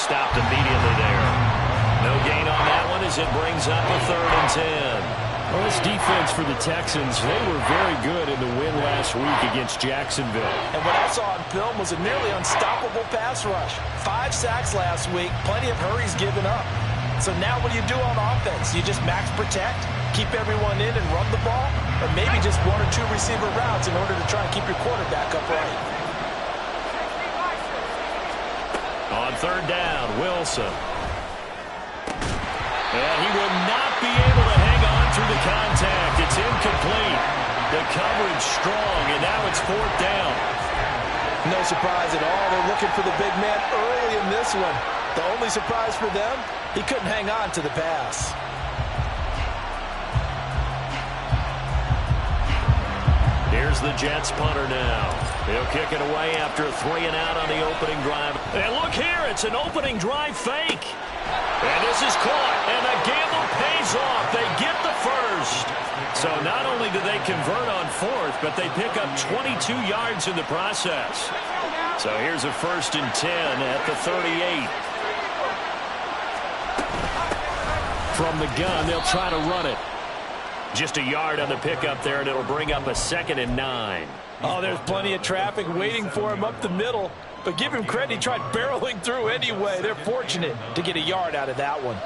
stopped immediately there. No gain on that one as it brings up a 3rd and 10. Well, this defense for the Texans, they were very good in the win last week against Jacksonville. And what I saw on film was a nearly unstoppable pass rush. 5 sacks last week, plenty of hurries given up. So now what do you do on offense? You just max protect, keep everyone in and run the ball, or maybe just 1 or 2 receiver routes in order to try and keep your quarterback upright. On 3rd down, Wilson. And he will not be able to hang on through the contact. It's incomplete. The coverage strong, and now it's 4th down. No surprise at all. They're looking for the big man early in this one. The only surprise for them, he couldn't hang on to the pass. Here's the Jets punter now. He'll kick it away after a 3 and out on the opening drive. And look here, it's an opening drive fake. And this is caught, and the gamble pays off. They get the first. So not only do they convert on 4th, but they pick up 22 yards in the process. So here's a 1st and 10 at the 38. From the gun, they'll try to run it. Just a yard on the pickup there, and it'll bring up a 2nd and 9. Oh, there's plenty of traffic waiting for him up the middle. But give him credit, he tried barreling through anyway. They're fortunate to get a yard out of that one.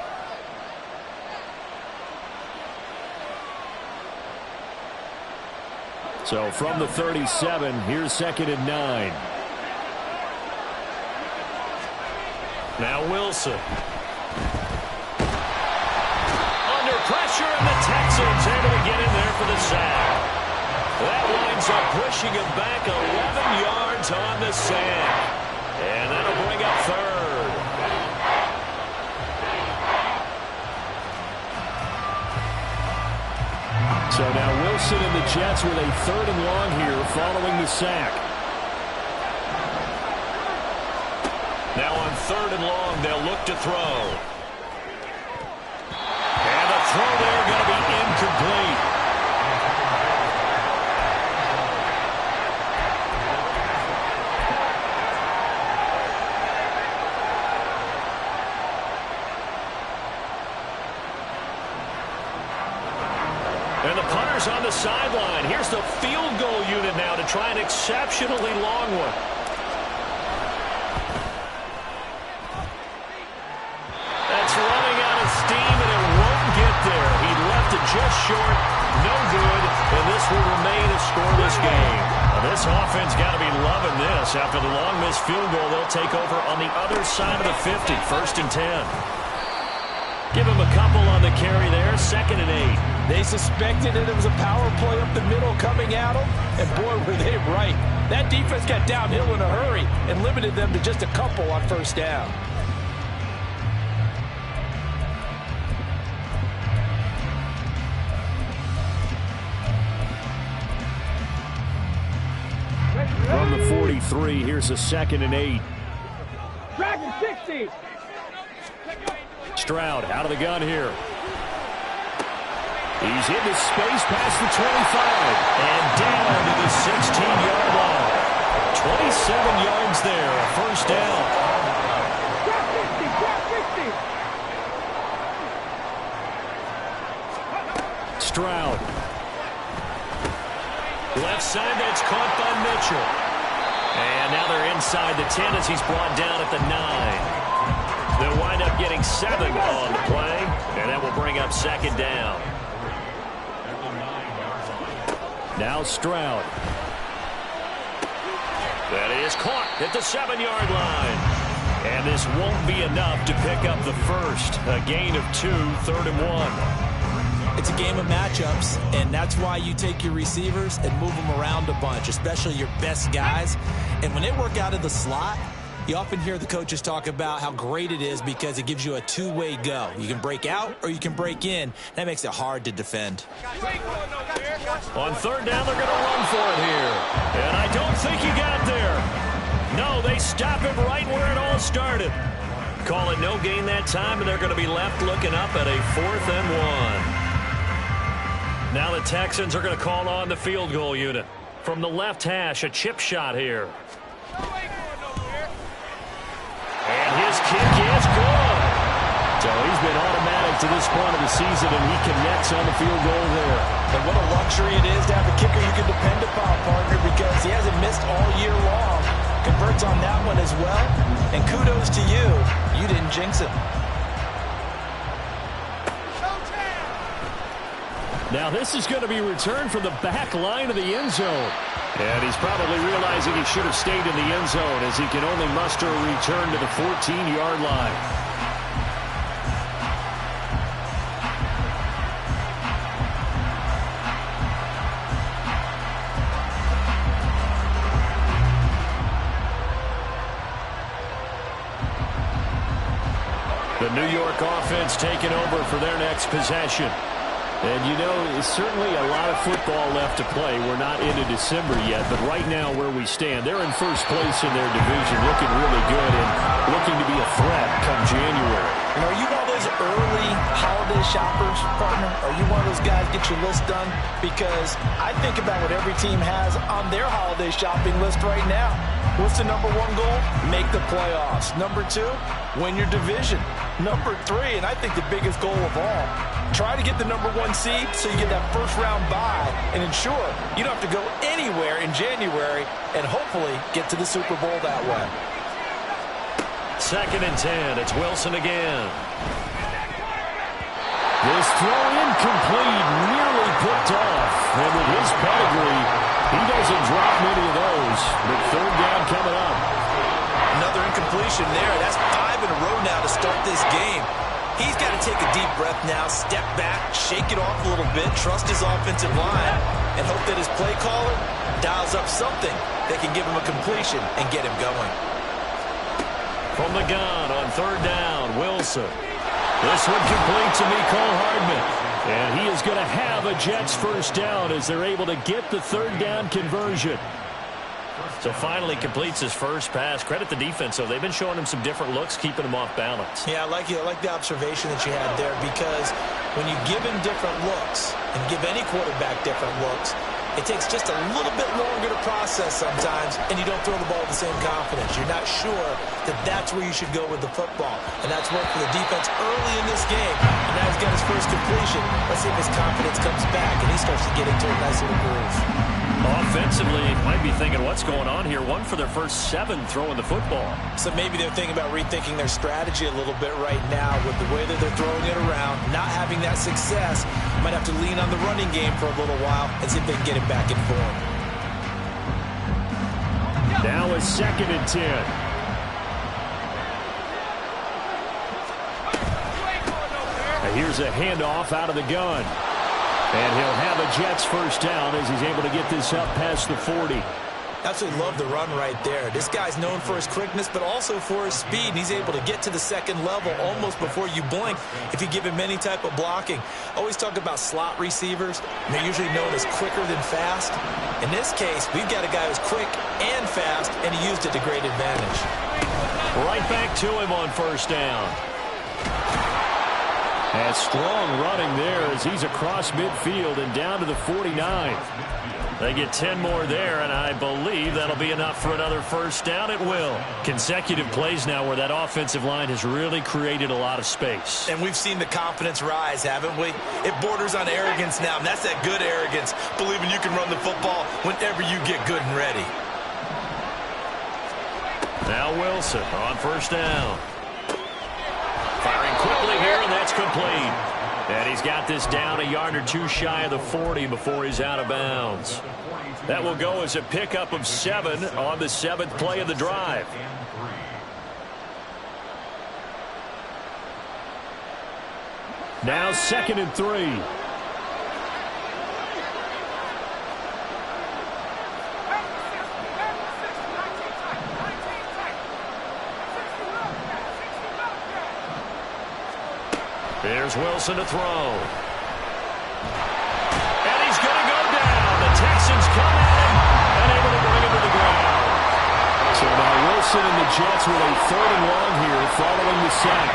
So from the 37, here's 2nd and 9. Now Wilson. Under pressure, and the Texans able to get in there for the sack. That winds up pushing him back 11 yards on the sack. And that'll bring up 3rd. So now Wilson and the Jets with a 3rd and long here following the sack. Now on 3rd and long, they'll look to throw. And the throw there going to be incomplete. And the punter's on the sideline. Here's the field goal unit now to try an exceptionally long one. That's running out of steam, and it won't get there. He left it just short. No good, and this will remain a scoreless game. Well, this offense got to be loving this. After the long missed field goal, they'll take over on the other side of the 50, 1st and 10. Give him a couple on the carry there, 2nd and 8. They suspected it was a power play up the middle coming at them, and boy, were they right. That defense got downhill in a hurry and limited them to just a couple on 1st down. From the 43, here's a 2nd and 8. Dragon 60. Stroud out of the gun here. He's into space past the 25 and down to the 16-yard line. 27 yards there, a 1st down. Drop 50, drop 50. Stroud. Left side, that's caught by Mitchell. And now they're inside the 10 as he's brought down at the 9. They'll wind up getting 7 on the play, and that will bring up 2nd down. Now Stroud. That is caught at the 7-yard line. And this won't be enough to pick up the first. A gain of 2, 3rd and 1. It's a game of matchups, and that's why you take your receivers and move them around a bunch, especially your best guys. And when they work out of the slot, you often hear the coaches talk about how great it is because it gives you a two-way go. You can break out or you can break in. That makes it hard to defend. On 3rd down, they're going to run for it here. And I don't think he got there. No, they stop him right where it all started. Call it no gain that time, and they're going to be left looking up at a 4th and 1. Now the Texans are going to call on the field goal unit. From the left hash, a chip shot here. And his kick is So he's been automatic to this point of the season, and he connects on the field goal there. And what a luxury it is to have a kicker you can depend upon, partner, because he hasn't missed all year long. Converts on that one as well. And kudos to you. You didn't jinx it. Now this is going to be returned from the back line of the end zone. And he's probably realizing he should have stayed in the end zone as he can only muster a return to the 14-yard line. The New York offense taking over for their next possession. And, you know, it's certainly a lot of football left to play. We're not into December yet, but right now where we stand, they're in first place in their division, looking really good and looking to be a threat come January. And are you one of those early holiday shoppers, partner? Are you one of those guys get your list done? Because I think about what every team has on their holiday shopping list right now. What's the number one goal? Make the playoffs. Number two, win your division. Number three, and I think the biggest goal of all, try to get the number one seed so you get that first round bye and ensure you don't have to go anywhere in January and hopefully get to the Super Bowl that way. 2nd and 10. It's Wilson again. This throw incomplete, nearly picked off. And with his pedigree, he doesn't drop many of those. But 3rd down coming up. Another incompletion there. That's 5 in a row now to start this game. He's got to take a deep breath now, step back, shake it off a little bit, trust his offensive line, and hope that his play caller dials up something that can give him a completion and get him going. From the gun on 3rd down, Wilson. This one complete to Mecole Hardman. And he is going to have a Jets first down as they're able to get the 3rd down conversion. So finally completes his first pass. Credit the defense, though. They've been showing him some different looks, keeping him off balance. Yeah, I like the observation that you had there, because when you give him different looks and give any quarterback different looks, it takes just a little bit longer to process sometimes, and you don't throw the ball with the same confidence. You're not sure that that's where you should go with the football. And that's worked for the defense early in this game. And now he's got his first completion. Let's see if his confidence comes back and he starts to get into a nice little groove. Offensively, might be thinking, what's going on here? 1 for their first 7 throwing the football. So maybe they're thinking about rethinking their strategy a little bit right now with the way that they're throwing it around, not having that success. Might have to lean on the running game for a little while and see if they can get it back in form. Now a 2nd and 10. And here's a handoff out of the gun. And he'll have a Jets first down as he's able to get this up past the 40. Absolutely love the run right there. This guy's known for his quickness, but also for his speed. He's able to get to the 2nd level almost before you blink if you give him any type of blocking. Always talk about slot receivers. They're usually known as quicker than fast. In this case, we've got a guy who's quick and fast, and he used it to great advantage. Right back to him on 1st down. And strong running there as he's across midfield and down to the 49. They get 10 more there, and I believe that'll be enough for another first down. It will. Consecutive plays now where that offensive line has really created a lot of space. And we've seen the confidence rise, haven't we? It borders on arrogance now, and that's that good arrogance, believing you can run the football whenever you get good and ready. Now Wilson on 1st down. Firing quickly here, and that's complete. And he's got this down a yard or 2 shy of the 40 before he's out of bounds. That will go as a pickup of 7 on the 7th play of the drive. Now 2nd and 3. Here's Wilson to throw. And he's going to go down. The Texans come at him and able to bring him to the ground. So now Wilson and the Jets with a 3rd and long here following the sack.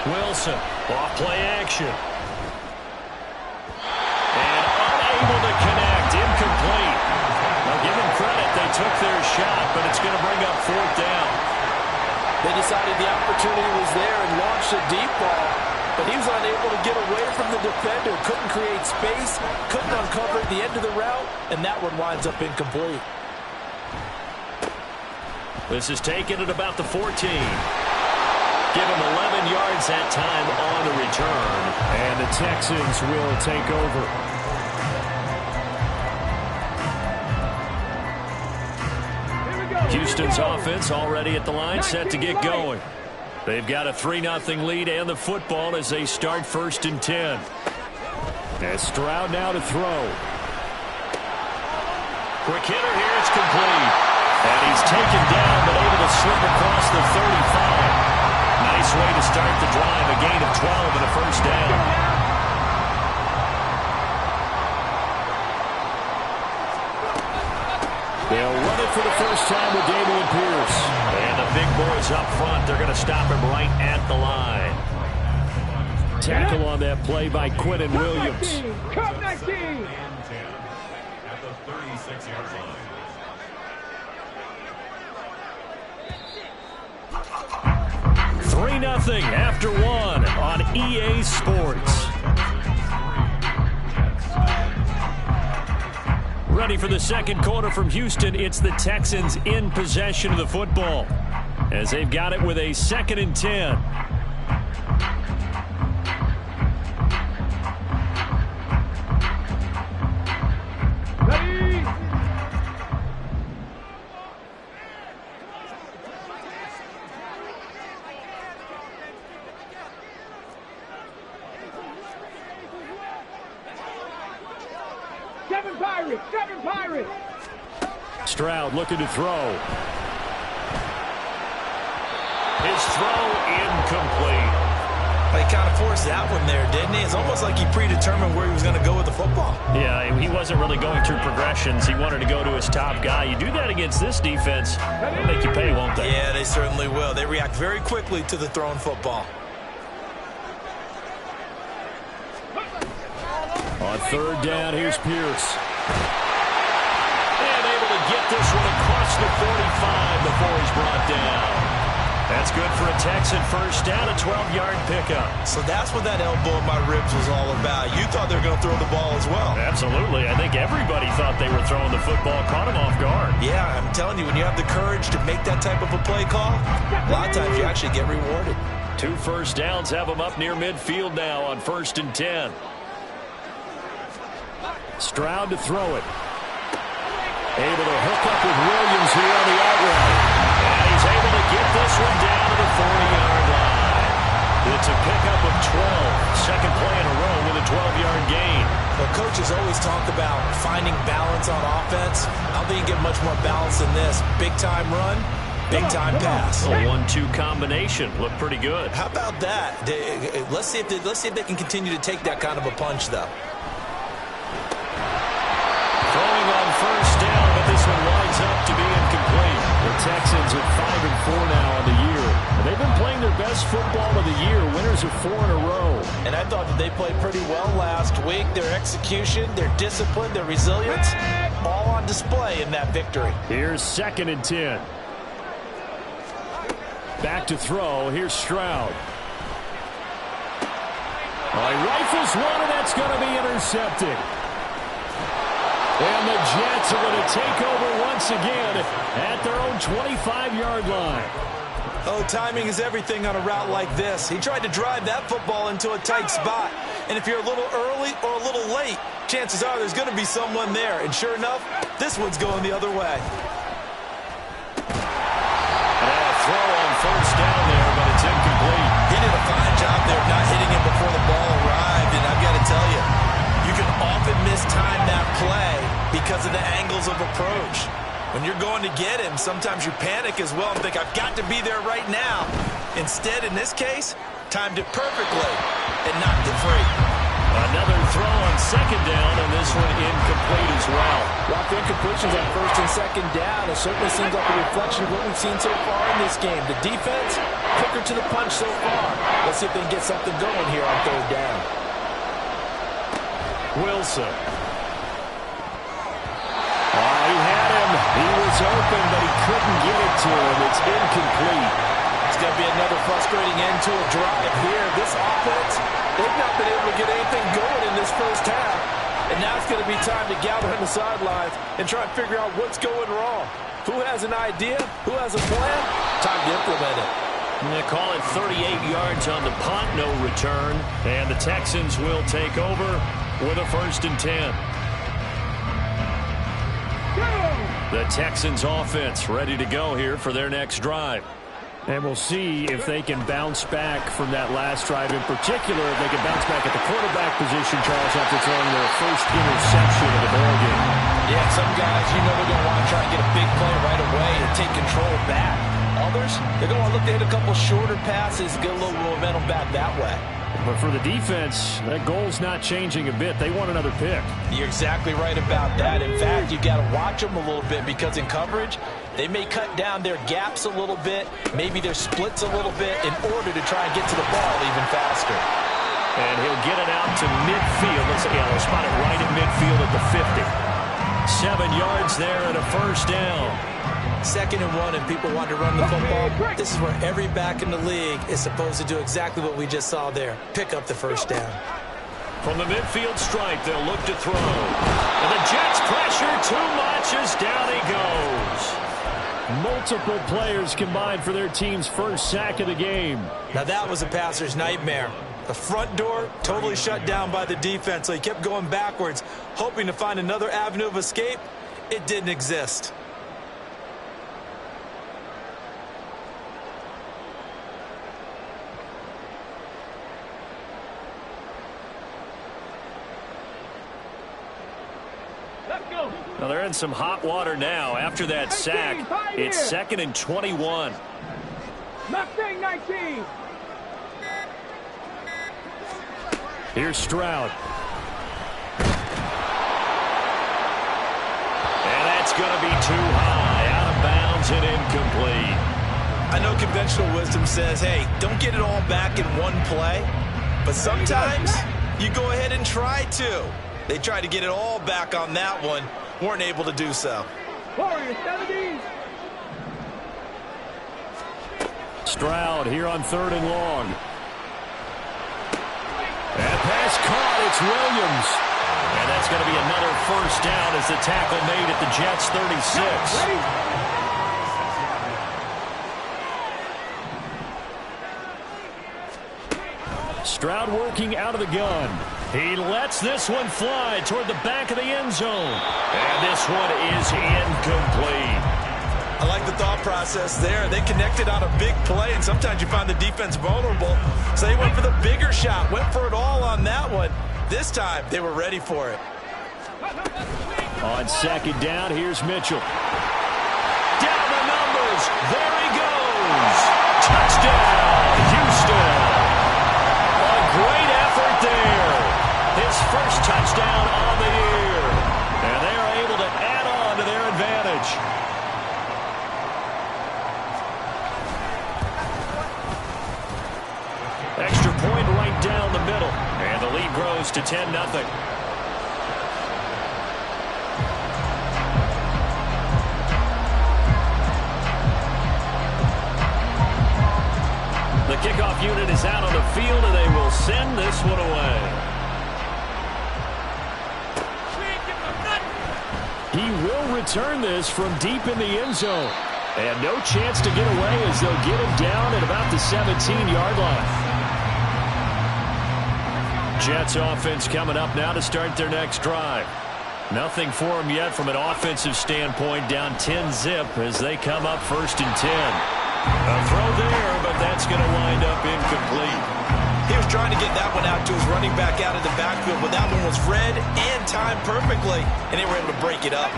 Wilson, off play action. And unable able to connect. Incomplete. Now, give them credit. They took their shot, but it's going to bring up fourth down. They decided the opportunity was there and launched a deep ball, but he was unable to get away from the defender. Couldn't create space, couldn't uncover at the end of the route, and that one winds up incomplete. This is taken at about the 14. Give him 11 yards that time on the return. And the Texans will take over. Houston's offense already at the line, set to get going. They've got a 3-0 lead and the football as they start 1st and 10. And Stroud now to throw. Quick hitter here, it's complete. And he's taken down, but able to slip across the 35. Nice way to start the drive, a gain of 12 and a first down. They'll run it for the first time with Dameon Pierce. And the big boys up front, they're going to stop him right at the line. Tackle on that play by Quinnen Williams. Cup 19. 3-0 after one on EA Sports. Ready for the second quarter from Houston. It's the Texans in possession of the football as they've got it with a 2nd and 10. Ready. Seven Pirates. Stroud looking to throw. His throw incomplete. He kind of forced that one there, didn't he? It's almost like he predetermined where he was going to go with the football. Yeah, he wasn't really going through progressions. He wanted to go to his top guy. You do that against this defense, they'll make you pay, won't they? Yeah, they certainly will. They react very quickly to the thrown football. On 3rd down, here's Pierce. And able to get this one across the 45 before he's brought down. That's good for a Texan first down, a 12-yard pickup. So that's what that elbow in my ribs was all about. You thought they were going to throw the ball as well. Absolutely. I think everybody thought they were throwing the football, caught him off guard. Yeah, I'm telling you, when you have the courage to make that type of a play call, a lot of times you actually get rewarded. 2 first downs have him up near midfield now on 1st and 10. Stroud to throw it. Able to hook up with Williams here on the outright. And he's able to get this one down to the 40-yard line. It's a pickup of 12. Second play in a row with a 12-yard gain. Well, coaches always talk about finding balance on offense. I don't think you get much more balance than this. Big-time run, big-time pass. A 1-2 combination. Looked pretty good. How about that? Let's see if they can continue to take that kind of a punch, though. Throwing on first down, but this one winds up to be incomplete. The Texans at 5-4 now on the year. And they've been playing their best football of the year. Winners of 4 in a row. And I thought that they played pretty well last week. Their execution, their discipline, their resilience, all on display in that victory. Here's 2nd and 10. Back to throw. Here's Stroud. He rifles one, and that's going to be intercepted. And the Jets are going to take over once again at their own 25-yard line. Oh, timing is everything on a route like this. He tried to drive that football into a tight spot. And if you're a little early or a little late, chances are there's going to be someone there. And sure enough, this one's going the other way. And a throw on first down there, but it's incomplete. He did a fine job there of not hitting him before the ball arrived. And I've got to tell you, you can often mistime that play because of the angles of approach. When you're going to get him, sometimes you panic as well and think, I've got to be there right now. Instead, in this case, timed it perfectly and knocked it free. Another throw on second down, and this one incomplete as well. Lots of incompletions on first and second down. It certainly seems like a reflection of what we've seen so far in this game. The defense, quicker to the punch so far. Let's see if they can get something going here on 3rd down. Wilson. was open, but he couldn't get it to him. It's incomplete. It's going to be another frustrating end to a drive here. This offense, they've not been able to get anything going in this first half. And now it's going to be time to gather on the sidelines and try and figure out what's going wrong. Who has an idea? Who has a plan? Time to implement it. And they call it 38 yards on the punt, no return. And the Texans will take over with a 1st and 10. The Texans offense ready to go here for their next drive. And we'll see if they can bounce back from that last drive, in particular, if they can bounce back at the quarterback position, Charles, after throwing their first interception of the ball game. Yeah, some guys, they're going to want to try and get a big play right away and take control back. Others, they're going to look to hit a couple shorter passes, get a little momentum back that way. But for the defense, that goal's not changing a bit. They want another pick. You're exactly right about that. In fact, you got to watch them a little bit because in coverage, they may cut down their gaps a little bit, maybe their splits a little bit in order to try and get to the ball even faster. And he'll get it out to midfield. They'll spot it right at midfield at the 50. 7 yards there and a 1st down. 2nd and 1 and people want to run the football. This is where every back in the league is supposed to do exactly what we just saw there. Pick up the 1st down. From the midfield stripe, they'll look to throw. And the Jets pressure too much as down he goes. Multiple players combined for their team's first sack of the game. Now that was a passer's nightmare. The front door totally shut down by the defense, so he kept going backwards, hoping to find another avenue of escape. It didn't exist. Now they're in some hot water now. After that sack, it's 2nd and 21. Mustang 19. Here's Stroud. And that's going to be too high, out of bounds and incomplete. I know conventional wisdom says, hey, don't get it all back in one play. But sometimes you go ahead and try to. They tried to get it all back on that one. Weren't able to do so. Warriors 70. Stroud here on 3rd and long. That pass caught. It's Williams. And that's going to be another 1st down as the tackle made at the Jets' 36. Stroud working out of the gun. He lets this one fly toward the back of the end zone. And this one is incomplete. I like the thought process there. They connected on a big play, and sometimes you find the defense vulnerable. So they went for the bigger shot, went for it all on that one. This time, they were ready for it. On 2nd down, here's Mitchell. Down the numbers. There he goes. Touchdown, Houston. A great effort there. His first touchdown on the year. And they are able to add on to their advantage. Extra point right down the middle. And the lead grows to 10-0. The kickoff unit is out on the field, and they will send this one away. He will return this from deep in the end zone. And no chance to get away as they'll get him down at about the 17-yard line. Jets offense coming up now to start their next drive. Nothing for them yet from an offensive standpoint, down 10-zip as they come up 1st and 10. A throw there, but that's going to wind up incomplete. He was trying to get that one out to his running back out of the backfield, but that one was read and timed perfectly, and they were able to break it up.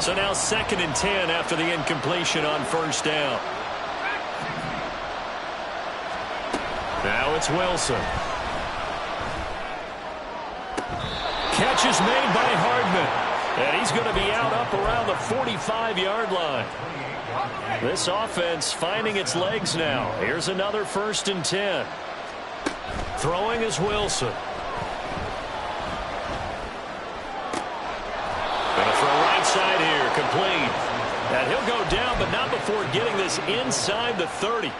So now 2nd and 10 after the incompletion on 1st down. Now it's Wilson. Catch is made by Hardman. And he's going to be out up around the 45-yard line. This offense finding its legs now. Here's another 1st and 10. Throwing is Wilson. Going to throw right side here. Complete. And he'll go down, but not before getting this inside the 30.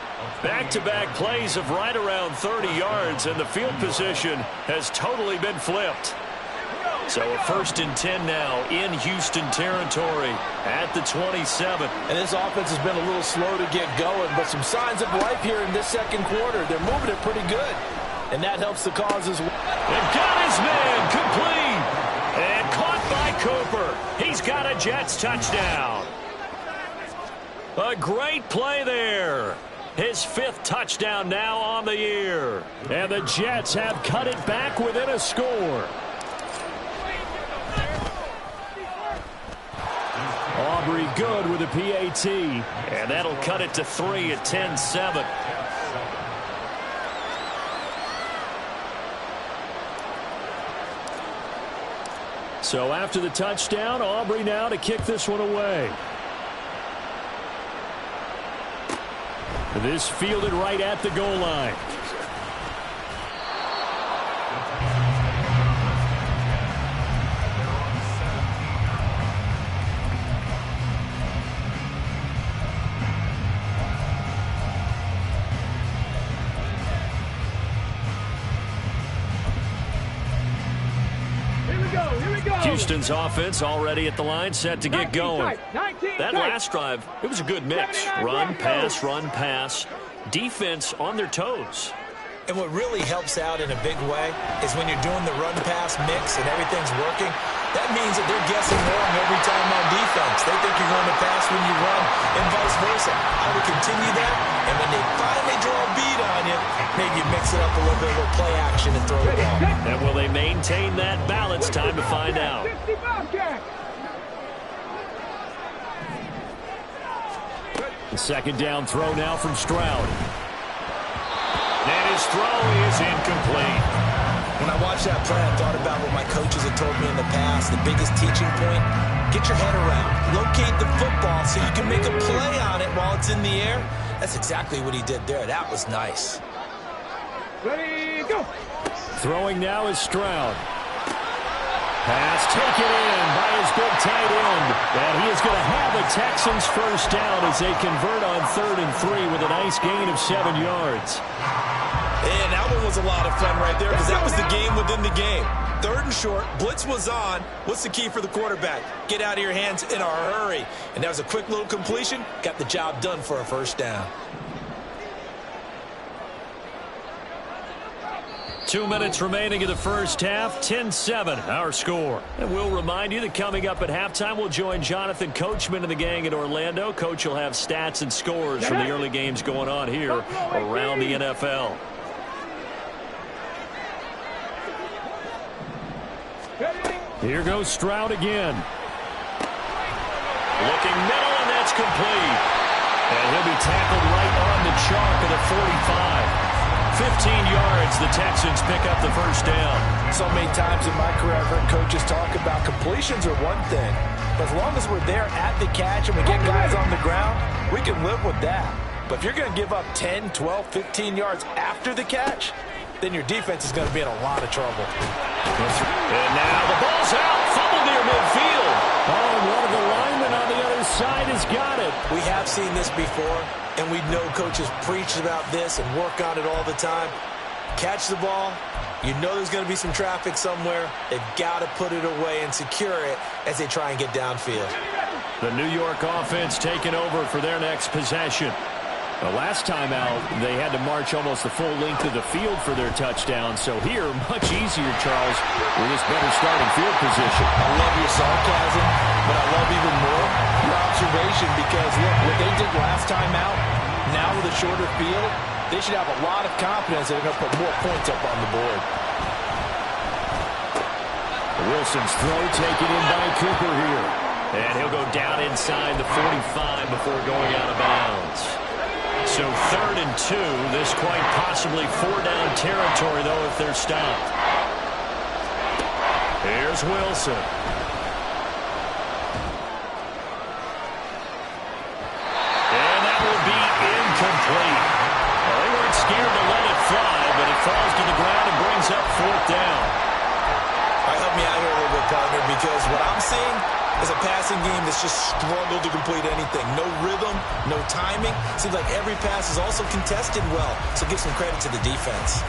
Back-to-back plays of right around 30 yards, and the field position has totally been flipped. So a 1st and 10 now in Houston territory at the 27. And this offense has been a little slow to get going, but some signs of life here in this second quarter. They're moving it pretty good, and that helps the cause as well. And got his man complete. And caught by Cooper. He's got a Jets touchdown. A great play there. His 5th touchdown now on the year. And the Jets have cut it back within a score. Aubrey good with a PAT. And that'll cut it to 3 at 10-7. So after the touchdown, Aubrey now to kick this one away. This fielded right at the goal line. Houston's offense already at the line, set to get going. That last drive, it was a good mix. Run, pass. Defense on their toes. And what really helps out in a big way is when you're doing the run-pass mix and everything's working, that means that they're guessing wrong every time on defense. They think you're going to pass when you run and vice versa. I would continue that, and when they finally draw a beat on you, maybe you mix it up a little bit, a little play action and throw the ball. And will they maintain that balance? Time to find out. The second down throw now from Stroud. And his throw is incomplete. When I watched that play, I thought about what my coaches had told me in the past. The biggest teaching point, get your head around. Locate the football so you can make a play on it while it's in the air. That's exactly what he did there. That was nice. Ready, go. Throwing now is Stroud. Pass taken in by his big tight end. And he is going to have the Texans first down as they convert on 3rd and 3 with a nice gain of 7 yards. And that one was a lot of fun right there because that was the game within the game. 3rd and short, blitz was on. What's the key for the quarterback? Get out of your hands in a hurry. And that was a quick little completion. Got the job done for a first down. 2 minutes remaining in the first half. 10-7 our score. And we'll remind you that coming up at halftime, we'll join Jonathan Coachman and the gang in Orlando. Coach will have stats and scores from the early games going on here around the NFL. Here goes Stroud again. Looking middle, and that's complete. And he'll be tackled right on the chalk of the 45. 15 yards, the Texans pick up the first down. So many times in my career, I've heard coaches talk about completions are one thing. But as long as we're there at the catch and we get guys on the ground, we can live with that. But if you're going to give up 10, 12, 15 yards after the catch, then your defense is going to be in a lot of trouble. And now the ball's out. Fumble near midfield. Oh, one of the linemen on the other side has got it. We have seen this before, and we know coaches preach about this and work on it all the time. Catch the ball. You know there's going to be some traffic somewhere. They've got to put it away and secure it as they try and get downfield. The New York offense taking over for their next possession. The last time out, they had to march almost the full length of the field for their touchdown. So here, much easier, Charles, with this better starting field position. I love your sarcasm, but I love even more your observation because, look, what they did last time out, now with a shorter field, they should have a lot of confidence that they're going to put more points up on the board. Wilson's throw taken in by Cooper here. And he'll go down inside the 45 before going out of bounds. So 3rd and 2. This quite possibly 4-down territory, though, if they're stopped. Here's Wilson. And that will be incomplete. Well, they weren't scared to let it fly, but it falls to the ground and brings up 4th down. All right, help me out here a little bit, partner, because what I'm seeing is a passing game that's just struggled to complete anything. No rhythm, no timing. Seems like every pass is also contested well, so give some credit to the defense.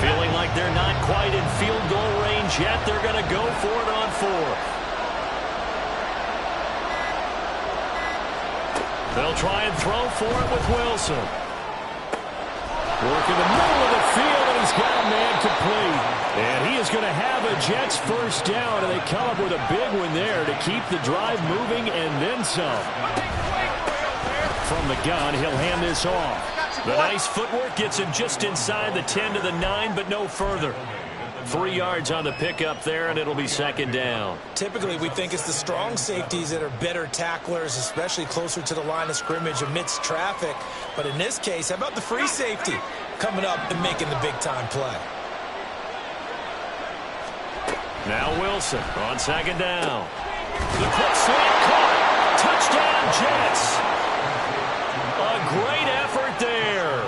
Feeling like they're not quite in field goal range yet. They're going to go for it on 4th. They'll try and throw for it with Wilson. Work in the middle of the field, and he's got a man complete. And he is going to have a Jets first down, and they come up with a big one there to keep the drive moving and then some. From the gun, he'll hand this off. The nice footwork gets him just inside the 10 to the 9, but no further. 3 yards on the pickup there, and it'll be 2nd down. Typically, we think it's the strong safeties that are better tacklers, especially closer to the line of scrimmage amidst traffic. But in this case, how about the free safety coming up and making the big-time play? Now Wilson on 2nd down. The quick slant caught. Touchdown, Jets. A great effort there.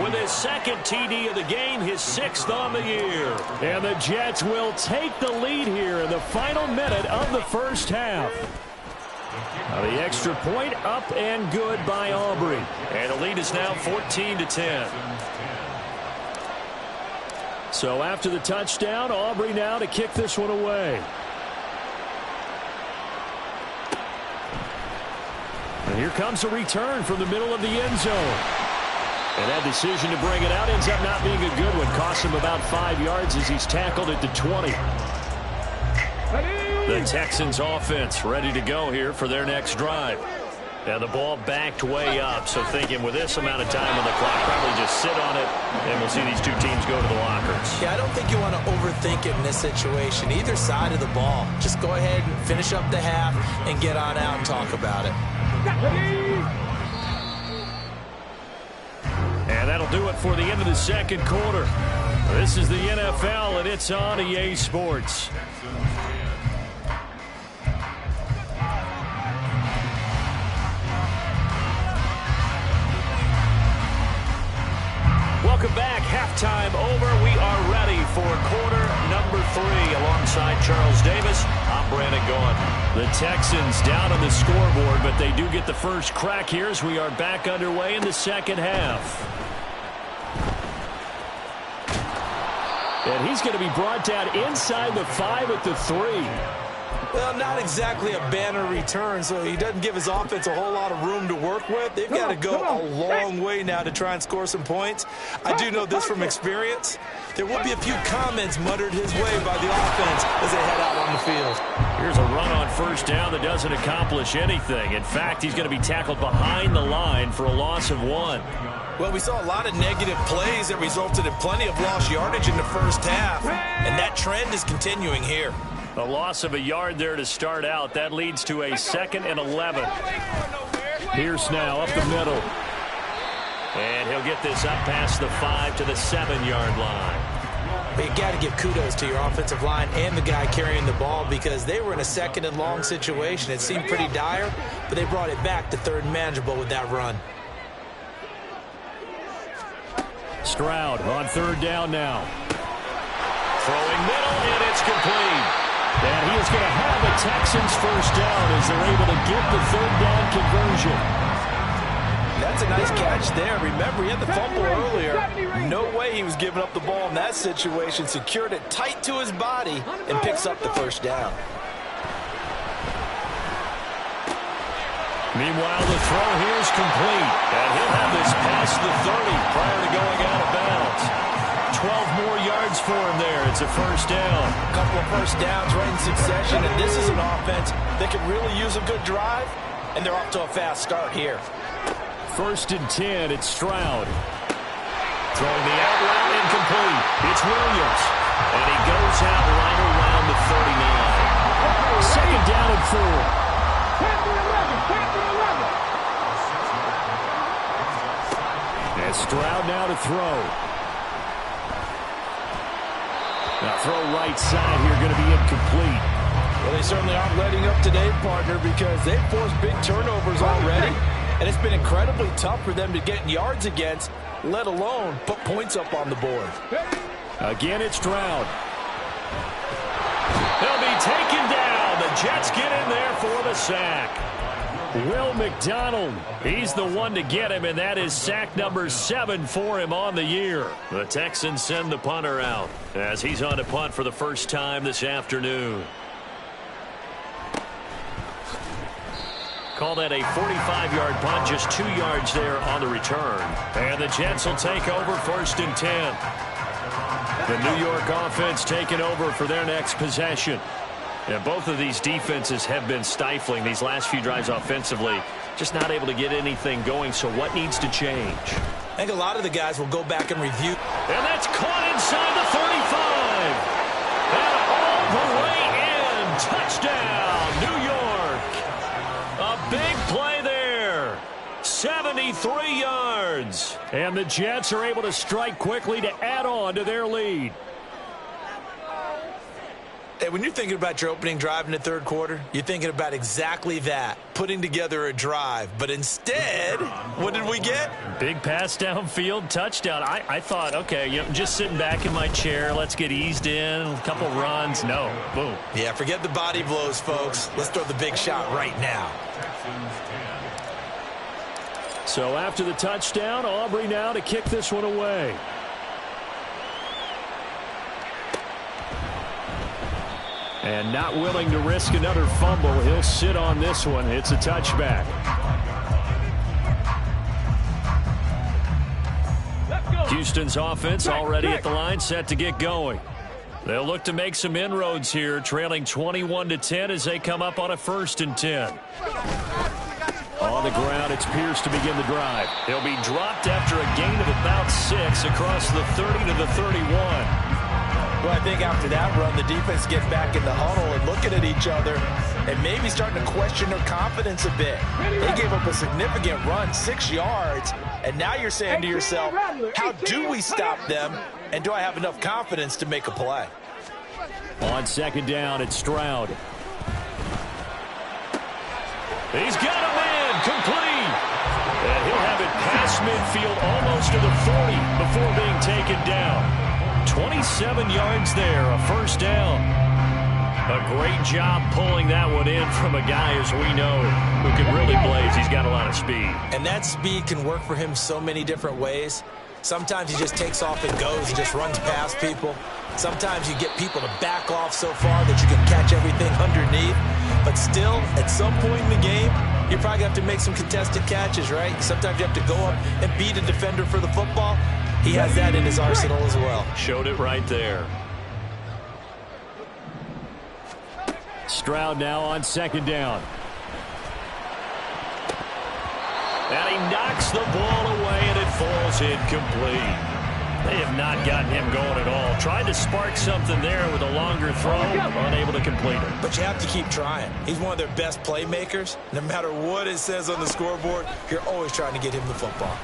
With his 2nd TD of the game, his 6th on the year. And the Jets will take the lead here in the final minute of the first half. Now the extra point up and good by Aubrey. And the lead is now 14-10. So after the touchdown, Aubrey now to kick this one away. And here comes a return from the middle of the end zone. And that decision to bring it out ends up not being a good one. Costs him about 5 yards as he's tackled at the 20. The Texans offense ready to go here for their next drive. Now the ball backed way up, so thinking with this amount of time on the clock, probably just sit on it, and we'll see these two teams go to the lockers. Yeah, I don't think you want to overthink it in this situation. Either side of the ball. Just go ahead and finish up the half and get on out and talk about it. And that'll do it for the end of the 2nd quarter. This is the NFL, and it's on EA Sports. Welcome back. Halftime over. We are ready for quarter number 3. Alongside Charles Davis, I'm Brandon Gaughan. The Texans down on the scoreboard, but they do get the first crack here as we are back underway in the 2nd half. And he's going to be brought down inside the 5 at the 3. Well, not exactly a banner return, so he doesn't give his offense a whole lot of room to work with. They've got to go a long way now to try and score some points. I do know this from experience. There will be a few comments muttered his way by the offense as they head out on the field. Here's a run on first down that doesn't accomplish anything. In fact, he's going to be tackled behind the line for a loss of 1. Well, we saw a lot of negative plays that resulted in plenty of lost yardage in the first half, and that trend is continuing here. A loss of a yard there to start out. That leads to a 2nd and 11. Pierce now up the middle. And he'll get this up past the 5 to the 7-yard line. But you got to give kudos to your offensive line and the guy carrying the ball because they were in a 2nd and long situation. It seemed pretty dire, but they brought it back to 3rd and manageable with that run. Stroud on 3rd down now. Throwing middle, and it's complete. And he is going to have a Texans first down as they're able to get the 3rd down conversion. That's a nice catch there. Remember, he had the fumble earlier. No way he was giving up the ball in that situation. Secured it tight to his body and picks up the first down. Meanwhile, the throw here is complete. And he'll have this past the 30 prior to going out of bounds. 12 more yards for him there. It's a first down. A couple of first downs right in succession, and this is an offense that could really use a good drive, and they're off to a fast start here. 1st and 10, it's Stroud. Throwing the out route incomplete. It's Williams. And he goes out right around the 39. 2nd down and 4. And Stroud now to throw. Now throw right side here, going to be incomplete. Well, they certainly aren't letting up today, partner, because they've forced big turnovers already. And it's been incredibly tough for them to get yards against, let alone put points up on the board. Again, it's Stroud. He'll be taken down. The Jets get in there for the sack. Will McDonald, he's the one to get him, and that is sack number 7 for him on the year. The Texans send the punter out as he's on to punt for the first time this afternoon. Call that a 45-yard punt, just 2 yards there on the return. And the Jets will take over 1st and 10. The New York offense taking over for their next possession. And both of these defenses have been stifling these last few drives offensively. Just not able to get anything going, so what needs to change? I think a lot of the guys will go back and review. And that's caught inside the 35. And all the way in. Touchdown, New York. A big play there. 73 yards. And the Jets are able to strike quickly to add on to their lead. Hey, when you're thinking about your opening drive in the third quarter, you're thinking about exactly that, putting together a drive. But instead, what did we get? Big pass downfield, touchdown. I thought, okay, just sitting back in my chair, let's get eased in, a couple runs. No, boom. Yeah, forget the body blows, folks. Let's throw the big shot right now. So after the touchdown, Aubrey now to kick this one away. And not willing to risk another fumble. He'll sit on this one. It's a touchback. Houston's offense already at the line, set to get going. They'll look to make some inroads here, trailing 21-10 as they come up on a 1st and 10. On the ground, it's Pierce to begin the drive. He'll be dropped after a gain of about 6 across the 30 to the 31. Well, I think after that run, the defense gets back in the huddle and looking at each other and maybe starting to question their confidence a bit. They gave up a significant run, 6 yards, and now you're saying to yourself, how do we stop them, and do I have enough confidence to make a play? On 2nd down, it's Stroud. He's got a man, complete. And he'll have it past midfield almost to the 40 before being taken down. 27 yards there, a 1st down. A great job pulling that one in from a guy, as we know, who can really blaze. He's got a lot of speed. And that speed can work for him so many different ways. Sometimes he just takes off and goes and just runs past people. Sometimes you get people to back off so far that you can catch everything underneath. But still, at some point in the game, you're probably going to have to make some contested catches, right? Sometimes you have to go up and beat a defender for the football. He has that in his arsenal as well. Showed it right there. Stroud now on 2nd down. And he knocks the ball away, and it falls incomplete. They have not gotten him going at all. Tried to spark something there with a longer throw, unable to complete it. But you have to keep trying. He's one of their best playmakers. No matter what it says on the scoreboard, you're always trying to get him the football.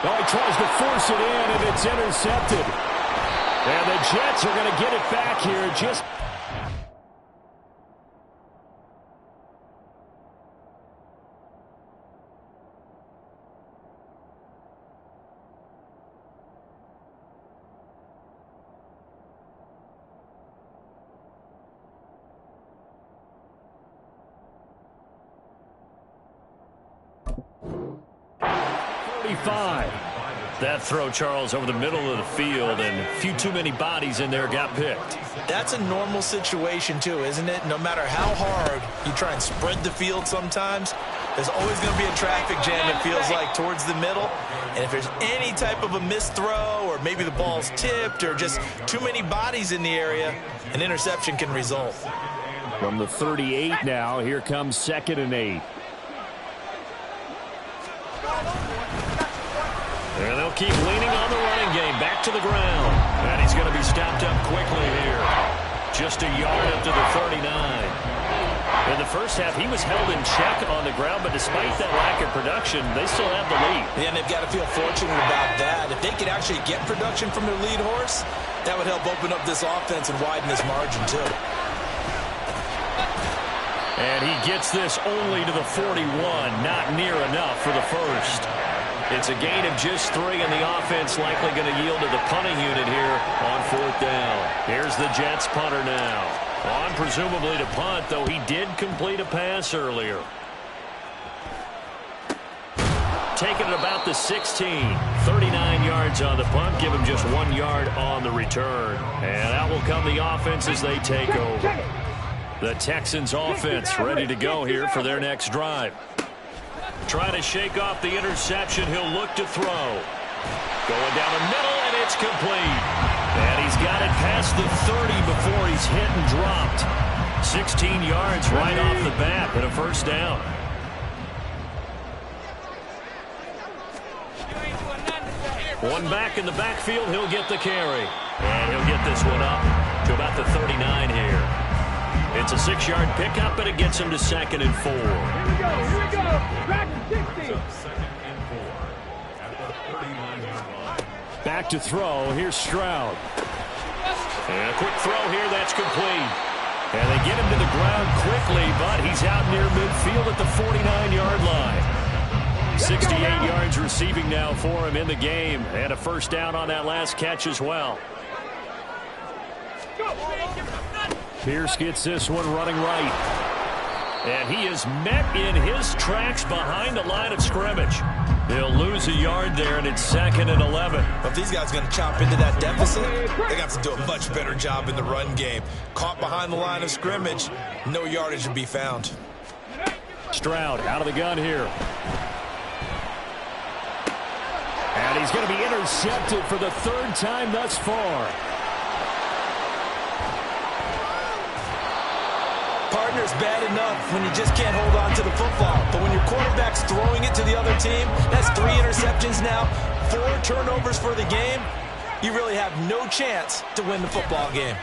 Well, he tries to force it in, and it's intercepted. And the Jets are going to get it back here just... That throw, Charles, over the middle of the field, and a few too many bodies in there got picked. That's a normal situation, too, isn't it? No matter how hard you try and spread the field sometimes, there's always going to be a traffic jam, it feels like, towards the middle. And if there's any type of a missed throw, or maybe the ball's tipped, or just too many bodies in the area, an interception can result. From the 38 now, here comes 2nd and 8. And they'll keep leaning on the running game. Back to the ground. And he's going to be stopped up quickly here. Just a yard up to the 39. In the first half, he was held in check on the ground, but despite that lack of production, they still have the lead. Yeah, and they've got to feel fortunate about that. If they could actually get production from their lead horse, that would help open up this offense and widen this margin, too. And he gets this only to the 41, not near enough for the first. It's a gain of just 3, and the offense likely going to yield to the punting unit here on 4th down. Here's the Jets punter now. On presumably to punt, though he did complete a pass earlier. Taking it about the 16. 39 yards on the punt. Give him just 1 yard on the return. And out will come the offense as they take over. The Texans offense ready to go here for their next drive. Trying to shake off the interception. He'll look to throw. Going down the middle, and it's complete. And he's got it past the 30 before he's hit and dropped. 16 yards right off the bat and a first down. One back in the backfield. He'll get the carry. And he'll get this one up to about the 39 here. It's a 6-yard pickup, and it gets him to 2nd and 4. Here we go. Back to 60. Back to throw. Here's Stroud. And a quick throw here. That's complete. And they get him to the ground quickly, but he's out near midfield at the 49-yard line. 68 yards receiving now for him in the game, and a first down on that last catch as well. Pierce gets this one running right. And he is met in his tracks behind the line of scrimmage. They'll lose a yard there, and it's 2nd and 11. If these guys are going to chop into that deficit, they got to do a much better job in the run game. Caught behind the line of scrimmage, no yardage to be found. Stroud out of the gun here. And he's going to be intercepted for the 3rd time thus far. Partner's bad enough when you just can't hold on to the football. But when your quarterback's throwing it to the other team, that's 3 interceptions now, 4 turnovers for the game. You really have no chance to win the football game.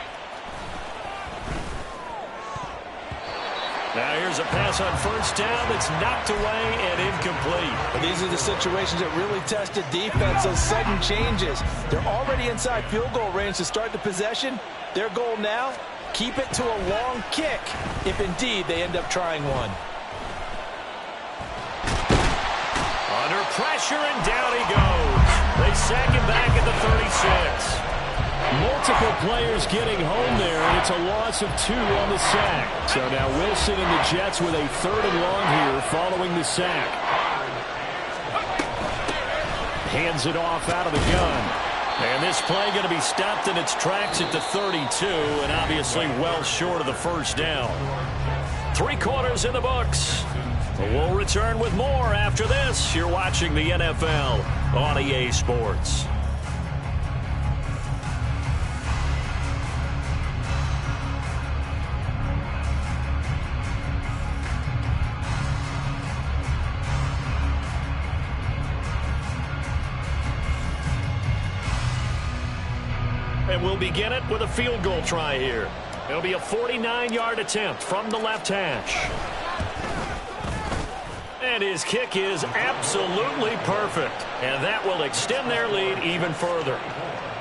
Now here's a pass on first down that's knocked away and incomplete. But these are the situations that really test the defense, those sudden changes. They're already inside field goal range to start the possession. Their goal now, keep it to a long kick, if indeed they end up trying one. Under pressure, and down he goes. They sack him back at the 36. Multiple players getting home there, and it's a loss of 2 on the sack. So now Wilson and the Jets with a 3rd and long here following the sack. Hands it off out of the gun. And this play going to be stopped in its tracks at the 32, and obviously well short of the first down. 3 quarters in the books. We'll return with more after this. You're watching the NFL on EA Sports. And we'll begin it with a field goal try here. It'll be a 49-yard attempt from the left hash. And his kick is absolutely perfect. And that will extend their lead even further.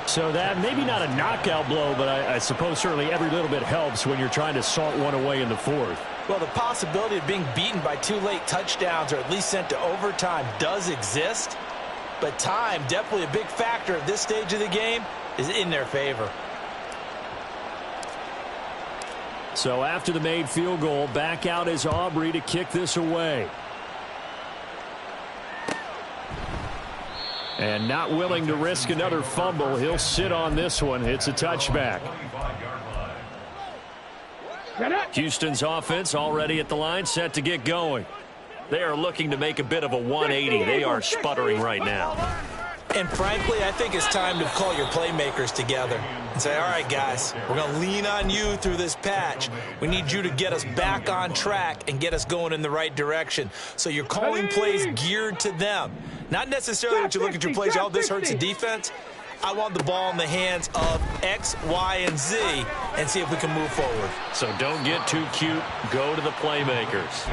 So that maybe not a knockout blow, but I suppose certainly every little bit helps when you're trying to salt one away in the 4th. Well, the possibility of being beaten by 2 late touchdowns or at least sent to overtime does exist. But time, definitely a big factor at this stage of the game, is in their favor. So after the made field goal, back out is Aubrey to kick this away. And not willing to risk another fumble, he'll sit on this one. It's a touchback. Houston's offense already at the line, set to get going. They are looking to make a bit of a 180. They are sputtering right now. And frankly, I think it's time to call your playmakers together and say, all right, guys, we're going to lean on you through this patch. We need you to get us back on track and get us going in the right direction. So you're calling plays geared to them. Not necessarily that you look at your plays, oh, this hurts the defense. I want the ball in the hands of X, Y, and Z, and see if we can move forward. So don't get too cute. Go to the playmakers.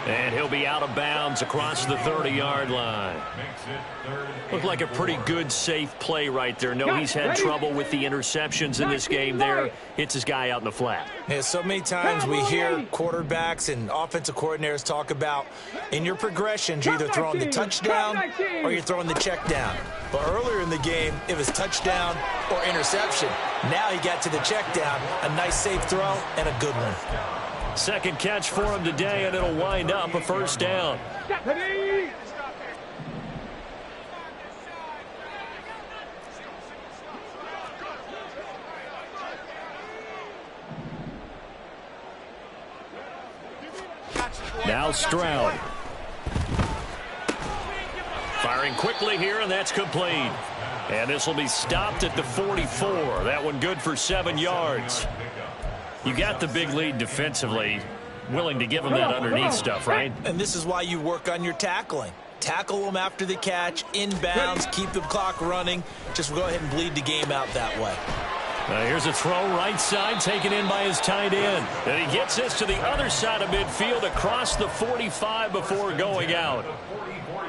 And he'll be out of bounds across the 30-yard line. Looked like a pretty good, safe play right there. No, he's had trouble with the interceptions in this game there. Hits his guy out in the flat. Yeah, so many times we hear quarterbacks and offensive coordinators talk about in your progressions, you're either throwing the touchdown or you're throwing the check down. But earlier in the game, it was touchdown or interception. Now he got to the check down, a nice safe throw, and a good one. Second catch for him today, and it'll wind up a first down. Now Stroud. Firing quickly here, and that's complete. And this will be stopped at the 44. That one good for 7 yards. You got the big lead defensively. Willing to give them that underneath stuff, right? And this is why you work on your tackling. Tackle them after the catch, inbounds, keep the clock running. Just go ahead and bleed the game out that way. Here's a throw right side, taken in by his tight end. And he gets this to the other side of midfield across the 45 before going out.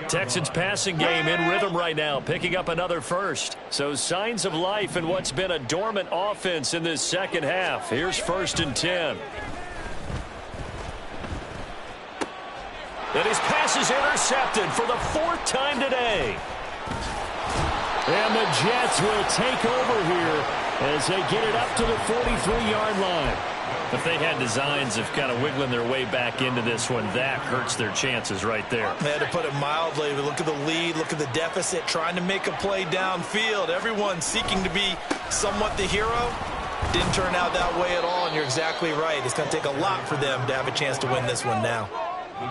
Texans passing game in rhythm right now, picking up another first. So signs of life in what's been a dormant offense in this second half. Here's 1st and 10. And his pass is intercepted for the 4th time today. And the Jets will take over here as they get it up to the 43-yard line. If they had designs of kind of wiggling their way back into this one, that hurts their chances right there. They had to put it mildly. Look at the lead, look at the deficit, trying to make a play downfield. Everyone seeking to be somewhat the hero. Didn't turn out that way at all, and you're exactly right. It's going to take a lot for them to have a chance to win this one now.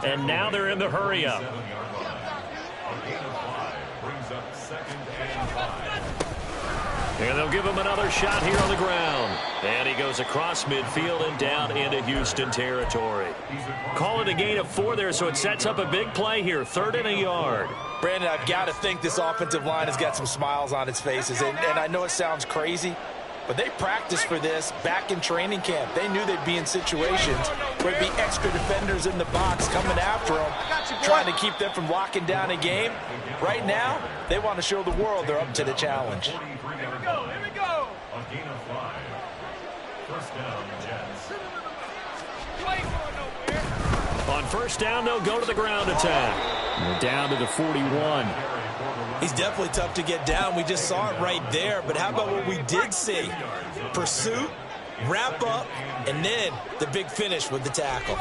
And now they're in the hurry-up. And they'll give him another shot here on the ground. And he goes across midfield and down into Houston territory. Call it a gain of 4 there, so it sets up a big play here. 3rd and a yard. Brandon, I've got to think this offensive line has got some smiles on its faces. And I know it sounds crazy, but they practiced for this back in training camp. They knew they'd be in situations where there'd be extra defenders in the box coming after them, trying to keep them from locking down a game. Right now, they want to show the world they're up to the challenge. Here we go. A gain of 5. First down, Jets. On first down, they'll go to the ground attack. They're down to the 41. He's definitely tough to get down. We just saw it right there. But how about what we did see? Pursuit, wrap up, and then the big finish with the tackle.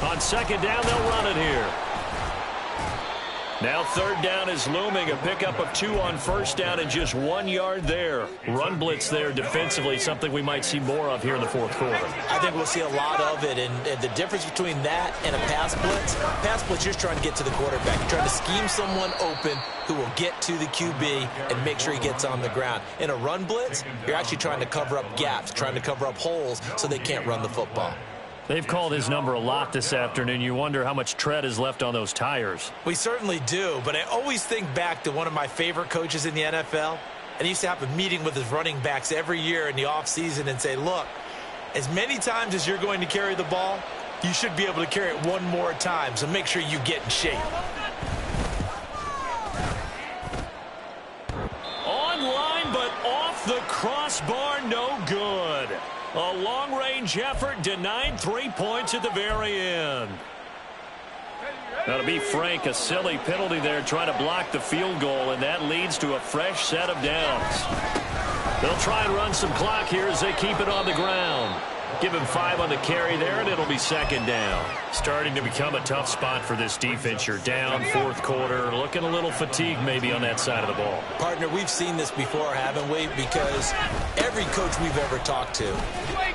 On second down, they'll run it here. Now 3rd down is looming. A pickup of 2 on first down and just 1 yard there. Run blitz there defensively, something we might see more of here in the 4th quarter. I think we'll see a lot of it. And the difference between that and a pass blitz, you're just trying to get to the quarterback. You're trying to scheme someone open who will get to the QB and make sure he gets on the ground. In a run blitz, you're actually trying to cover up gaps, trying to cover up holes so they can't run the football. They've called his number a lot this afternoon. You wonder how much tread is left on those tires. We certainly do, but I always think back to one of my favorite coaches in the NFL. And he used to have a meeting with his running backs every year in the offseason and say, look, as many times as you're going to carry the ball, you should be able to carry it one more time, so make sure you get in shape. Online, but off the crossbar, no good. A long-range effort denied 3 points at the very end. Now, to be frank, a silly penalty there trying to block the field goal, and that leads to a fresh set of downs. They'll try and run some clock here as they keep it on the ground. Give him 5 on the carry there, and it'll be 2nd down. Starting to become a tough spot for this defense. You're down 4th quarter, looking a little fatigued maybe on that side of the ball. Partner, we've seen this before, haven't we? Because every coach we've ever talked to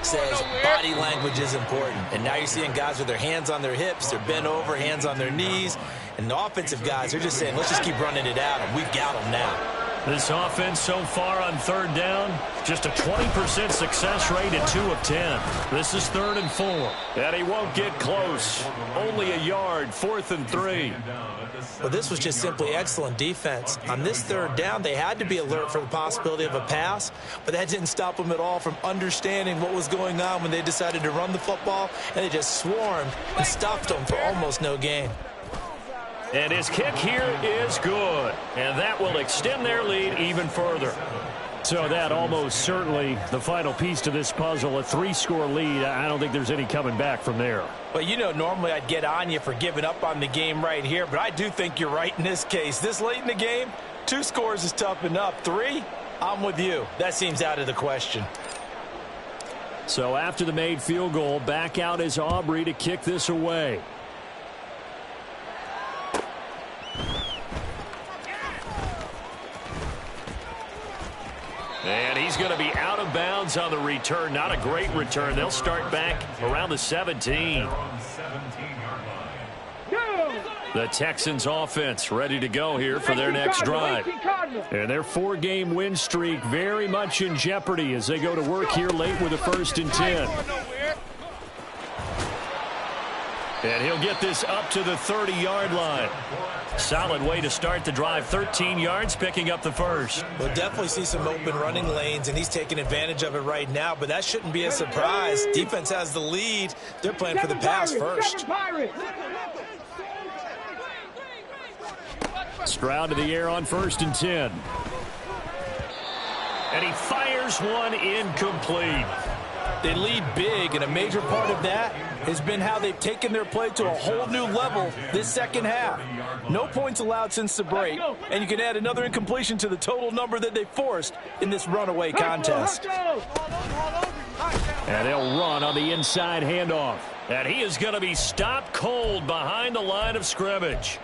says body language is important. And now you're seeing guys with their hands on their hips, they're bent over, hands on their knees. And the offensive guys are just saying, let's just keep running it out, and we've got them now. This offense so far on third down, just a 20% success rate at 2 of 10. This is 3rd and 4. And he won't get close. Only a yard, 4th and 3. Well, this was just simply excellent defense. On this third down, they had to be alert for the possibility of a pass, but that didn't stop them at all from understanding what was going on when they decided to run the football, and they just swarmed and stuffed them for almost no gain. And his kick here is good. And that will extend their lead even further. So that almost certainly the final piece to this puzzle, a 3-score lead. I don't think there's any coming back from there. Well, you know, normally I'd get on you for giving up on the game right here, but I do think you're right in this case. This late in the game, 2 scores is tough enough. 3, I'm with you. That seems out of the question. So after the made field goal, back out is Aubrey to kick this away. And he's going to be out of bounds on the return. Not a great return. They'll start back around the 17. The Texans offense ready to go here for their next drive. And their 4-game win streak very much in jeopardy as they go to work here late with a 1st and 10. And he'll get this up to the 30-yard line. Solid way to start the drive. 13 yards, picking up the first. We'll definitely see some open running lanes, and he's taking advantage of it right now, but that shouldn't be a surprise. Defense has the lead. They're playing for the pass first. Stroud to the air on 1st and 10. And he fires one incomplete. They lead big, and a major part of that has been how they've taken their play to a whole new level this second half. No points allowed since the break, and you can add another incompletion to the total number that they forced in this runaway contest. And they'll run on the inside handoff. And he is going to be stopped cold behind the line of scrimmage.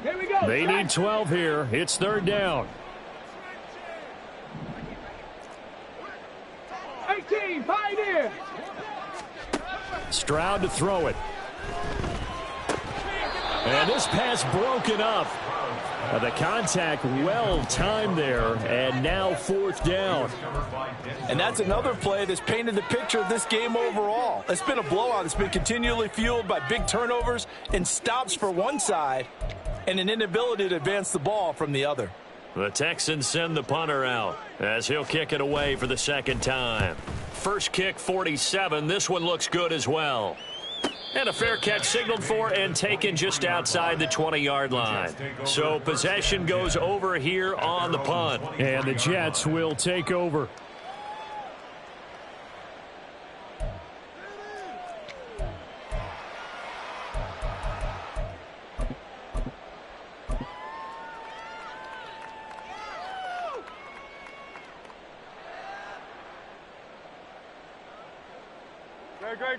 Here we go. They need 12 here. It's 3rd down. 18, Pioneer. Stroud to throw it. And this pass broken up. The contact well timed there, and now 4th down. And that's another play that's painted the picture of this game overall. It's been a blowout. It's been continually fueled by big turnovers and stops for one side and an inability to advance the ball from the other. The Texans send the punter out as he'll kick it away for the 2nd time. First kick, 47. This one looks good as well. And a fair catch signaled for and taken just outside the 20-yard line. So possession goes over here on the punt. And the Jets will take over.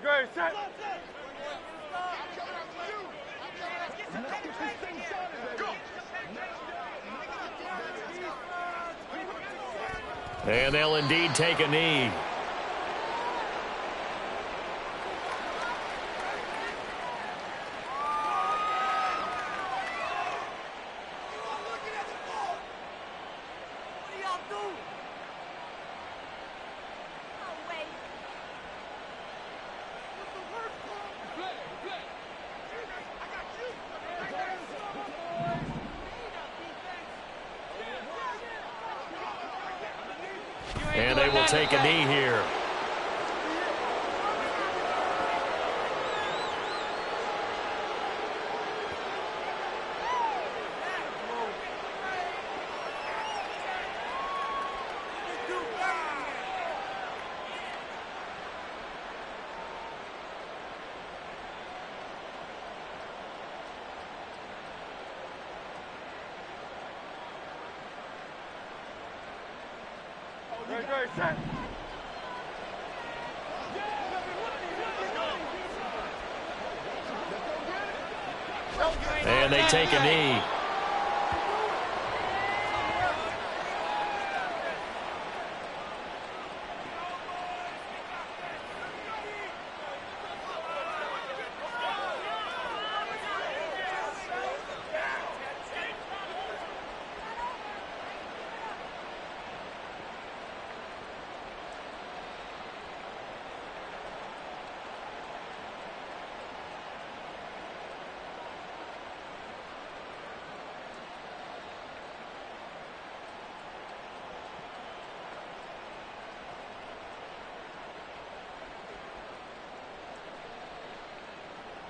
Great. Set. And they'll indeed take a knee. And they will take a knee here. Great. Set. And they take a knee.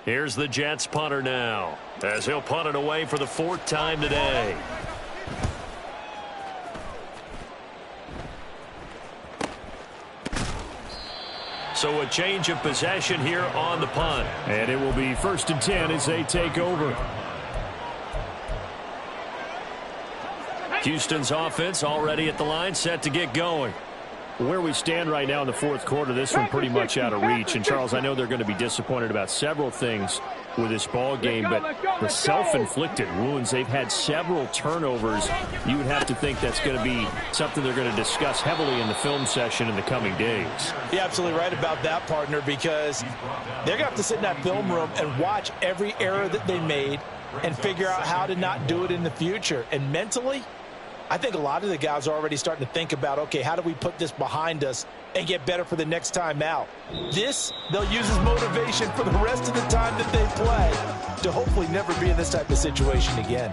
Here's the Jets punter now, as he'll punt it away for the 4th time today. So a change of possession here on the punt. And it will be 1st and 10 as they take over. Houston's offense already at the line, set to get going. Where we stand right now in the 4th quarter, this one pretty much out of reach. And, Charles, I know they're going to be disappointed about several things with this ball game, but the self-inflicted wounds, they've had several turnovers. You would have to think that's going to be something they're going to discuss heavily in the film session in the coming days. You're absolutely right about that, partner, because they're going to have to sit in that film room and watch every error that they made and figure out how to not do it in the future. And mentally, I think a lot of the guys are already starting to think about, okay, how do we put this behind us and get better for the next time out? This, they'll use as motivation for the rest of the time that they play to hopefully never be in this type of situation again.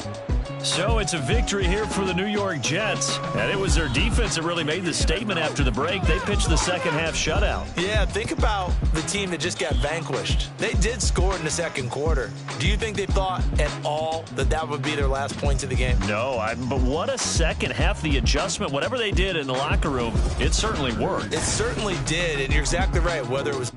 So it's a victory here for the New York Jets. And it was their defense that really made the statement after the break. They pitched the second half shutout. Yeah, think about the team that just got vanquished. They did score in the 2nd quarter. Do you think they thought at all that that would be their last points of the game? No, but what a second half. The adjustment, whatever they did in the locker room, it certainly worked. It certainly did, and you're exactly right. Whether it was